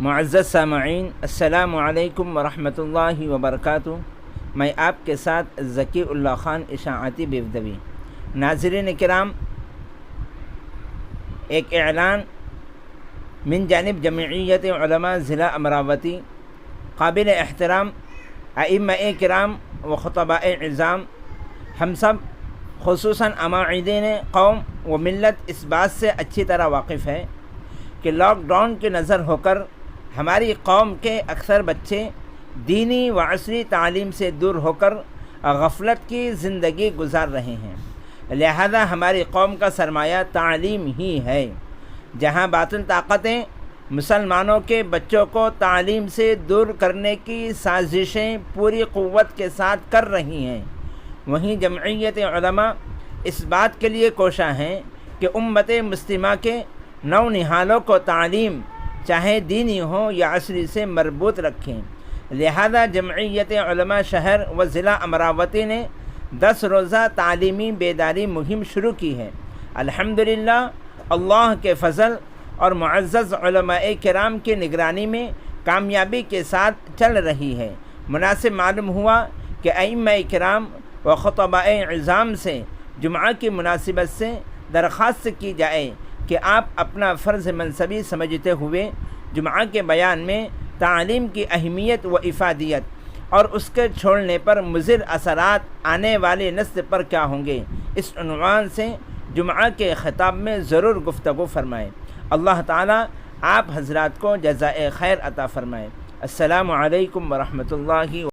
معزز سامعین، السلام علیکم ورحمۃ اللہ وبرکاتہ۔ میں آپ کے ساتھ ذکی اللہ خان اشاعتی بیودوی۔ ناظرین کرام، ایک اعلان من جانب جمعیت علماء ضلع امراوتی، قابل احترام ائمہ کرام و خطباء عظام، ہم سب خصوصاً عمائدین قوم و ملت اس بات سے اچھی طرح واقف ہے کہ لاک ڈاؤن کی نظر ہو کر ہماری قوم کے اکثر بچے دینی و عصری تعلیم سے دور ہو کر غفلت کی زندگی گزار رہے ہیں۔ لہذا ہماری قوم کا سرمایہ تعلیم ہی ہے۔ جہاں باطل طاقتیں مسلمانوں کے بچوں کو تعلیم سے دور کرنے کی سازشیں پوری قوت کے ساتھ کر رہی ہیں، وہیں جمعیت علماء اس بات کے لیے کوشاں ہیں کہ امت مسلمہ کے نونہالوں کو تعلیم چاہے دینی ہو یا عصری سے مربوط رکھیں۔ لہذا جمعیت علماء شہر و ضلع امراوتی نے 10 روزہ تعلیمی بیداری مہم شروع کی ہے۔ الحمدللہ اللہ کے فضل اور معزز علماء کرام کی نگرانی میں کامیابی کے ساتھ چل رہی ہے۔ مناسب معلوم ہوا کہ ائمہ کرام و خطباء عظام سے جمعہ کی مناسبت سے درخواست کی جائے کہ آپ اپنا فرض منصبی سمجھتے ہوئے جمعہ کے بیان میں تعلیم کی اہمیت و افادیت اور اس کے چھوڑنے پر مضر اثرات آنے والی نسل پر کیا ہوں گے، اس عنوان سے جمعہ کے خطاب میں ضرور گفتگو فرمائیں۔ اللہ تعالیٰ آپ حضرات کو جزائے خیر عطا فرمائے۔ السلام علیکم ورحمۃ اللہ